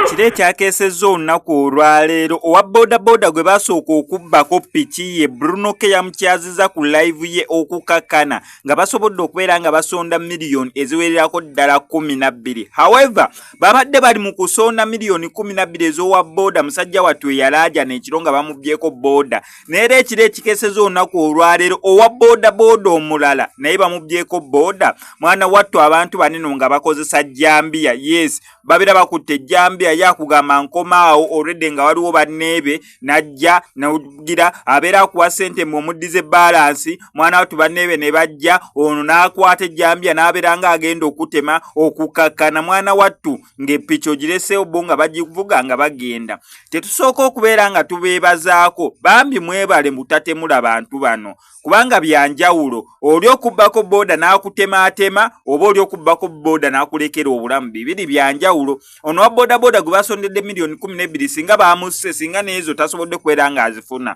Ekire kyakesezza olunaku olwaleero owa bodaboda gwe basooka okubbako piki ye Bruno K yamukyaziza ku live ye okukakana nga basobodde okubeera nga basonda miliyoni eziwererako ddala 12. However, babadde bali mu kusonda miliyoni 12 ez'owa boda musajja wattu eyalaaja n'ekiro nga bamubbyeko boda. Neera ekire ekikesezza olunaku olwaleero owa bodaboda omulala naye bamubbyeko boda. Mwana wattu abantu banene nga bakozesa jambia. Yes, babira bakutte jambia yakugamba nkomaawo already nga waliwo banneebe najja n'ogira abeera akuwa ssente mu omuddize balance mwana wattu banneebe ne bajja ono n'akwata ejjambya n'abeera nga agenda okutema okukakana mwana wattu ng'epiki ogireseewo bo nga bagivuga nga bagenda. Tetusooka okubeera nga tubeebazaako bambi mwebale mutatemula bantu bano kubanga byanjawulo oli okubbako boda n'akutemaatema oba oli okubbako boda n'akulekera obulamu bibiri byanjawulo. Ono wa bodaboda gwe basondedde miliyoni 12 singa bamusse singa n'ezo tasobodde kubeera ng'azifuna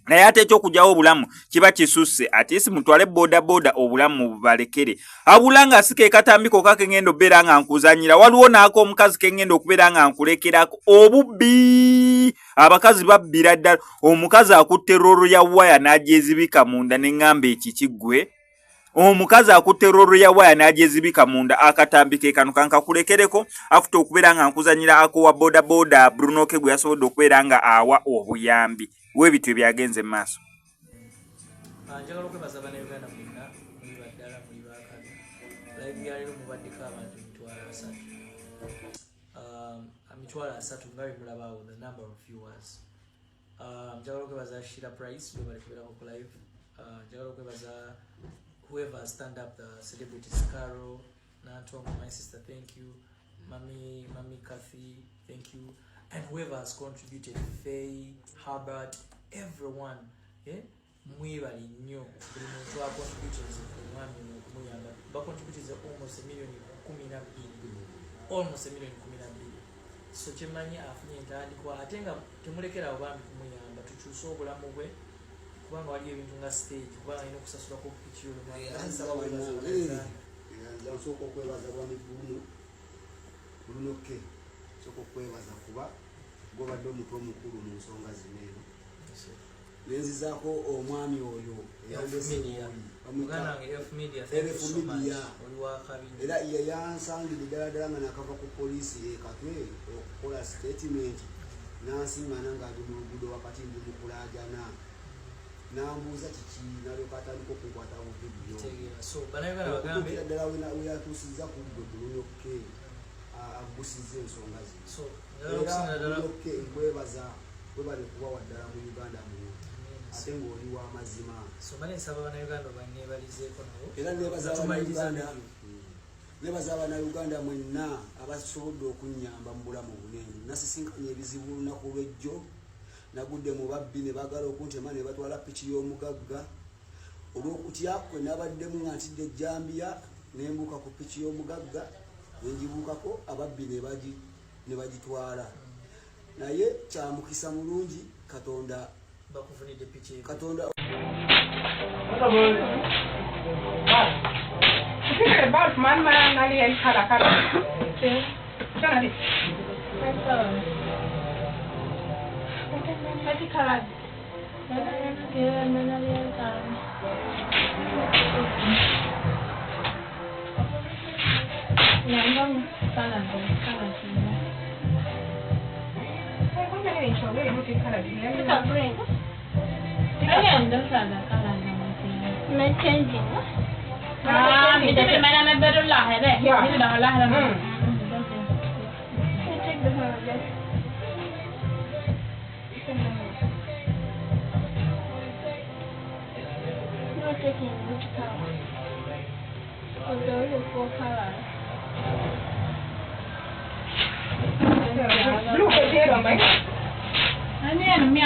naye ate ekyokugyawo obulamu kiba kisusse ate si mutwale bodaboda obulamu bubalekere abula nga si ke katambiko kake ngendo okubeera nga nkuzanyira waliwo n'ako omukazi ke ngendo okubeera nga nkulekerako obubbi abakazi babbira ddala omukazi akutte rolo ya waya n'agyezibika munda n'eŋŋamba ekikiggwe omukazi akutte rolo ya waya n'agyezibika munda akatambike kano kankakulekereko afuta okubeera nga nkuzanyira ako wa bodaboda Bruno K gwe yasobodde okubeera nga awa obuyambi webitwe byagenze maaso. Njagala okwebaza bannayuganda mwenna muli baddala muli baakabi live ya leero mubaddeko abantu emitwalo 3 nga bwe mulabaawo the number of viewers. Njagala okwebaza Shira Price bwe bali kubeerako ku live. Njagala okwebaza whoever stand up the celebrities Carol Nanto, my sister, thank you. Mami Kathy, thank you. And whoever has contributed, Faye, Herbert, everyone, mwibali nnyo buli muntu acontributed omwami okumuyamba bacontributed almost $1,12,000 almost $1,12,000. So kyemanyi afunye entandikwa ate nga temulekera obambi kumuyamba tukyuse obulamu bwe kubanga waliyo ebintu nga stage kubanga alina okusasulako piki nsooka okwebaza bwami Bruno K nsooka okwebaza kuba gobadde omutwe omukulu mu nsonga zino eno nenzizaako omwami oyo era yansangire ddala nga nakava ku poliisi ekatwe okukola statement nansiŋŋana ng'ali mu luguudo wakati ndi mukulaajana nambuuza kiki nalyoka atandika okukwata buvidiyo okukira ddala weyatuusizza ku gwe Bruno K agusizza ensonga zino era Bruno K nkwebaza webale kubawa ddala mu Uganda muno ate ng'oli w'amazima era nebaza abannayuganda mwenna abasobodde okunnyamba mu bulamu bunene nasisinkanye ebizibu olunaku lw'ejjo nagudde mu babbi ne baagala okuntema ne batwala piki y'omugagga olw'okutya kwe nabaddemu nga ntidde ejjambiya nembuuka ku piki y'omugagga nengibuukako ababbi ne bagitwala naye kyamukisa mulungi katonda the 4 colors. Look at it, man. I need me a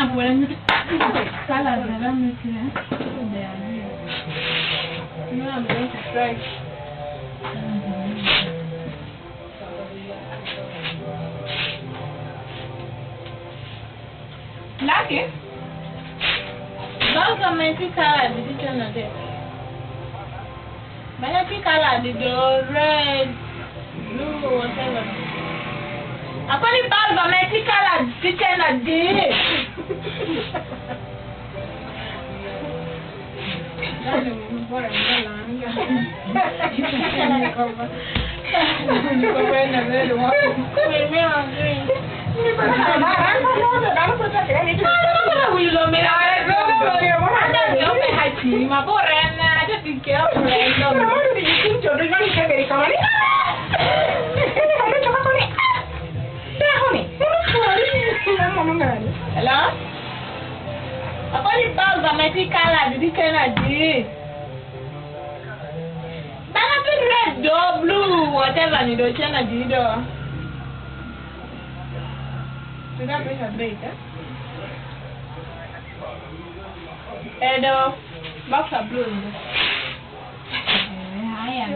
colors that I'm looking at. No, I'm going to try. Lucky. Those are my 2 colors. Did you turn on there? My 2 colors, the red, blue, whatever. I call it bad, but my 2 colors, kitchen at this. Hello? I call it bad, but my 2 colors, kitchen at this. Red or blue, whatever you do, change the door. You got me a break, eh? Box of blue. I am.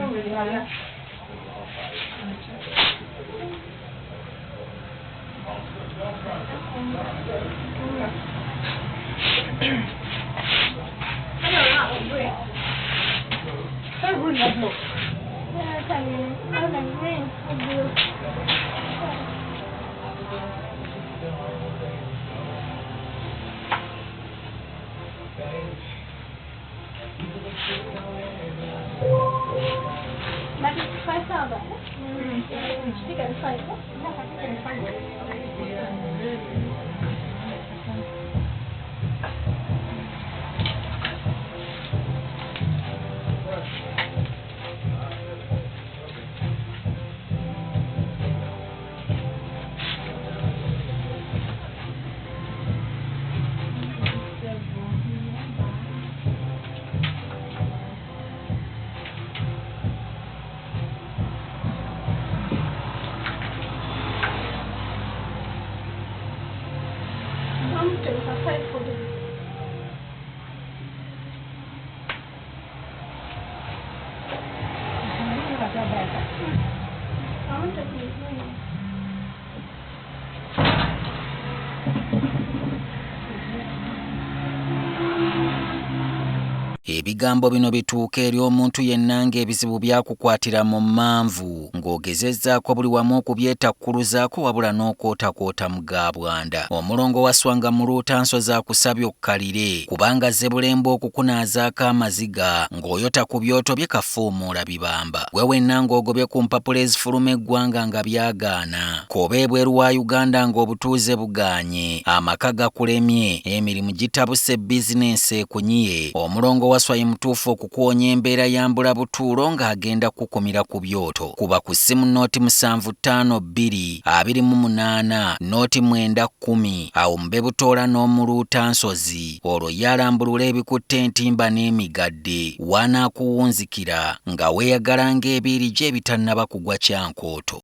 Ebigambo bino bituuka eri omuntu yenna ng'ebizibu byakukwatira mu manvu ng'ogezezzaako buli wamu okubyetakkuluzaako wabula n'okootakoota mu gaabwanda. Omulongo wa Swanga mu Luutansozi akusabye okkalire kubanga Zebbulembe okukunaazaako amaziga ng'oyota ku byoto bye kafuumuula bibamba. Gwe wenna ng'ogobye ku mpapula ezifuluma eggwanga nga byagaana. Koba ebweru wa Uganda ng'obutuuze bugaanye. Amaka gakulemye, emirimu gitabuse, bizinensi ekunyiye. Omulongo wa Swai mutuufu okukuwonya embeera ya mbulabutuulo ng'agenda kukumira ku byoto. Kuba ku ssimu nooti 7552 28 nooti 910 awo mube butoola n'omu Luutansozi. Olwo yalambulula ebikutte entimba n'emigadde wanaakuwunzikira nga weeyagala ng'ebiiri gye ebitannaba kugwa Kyankooto.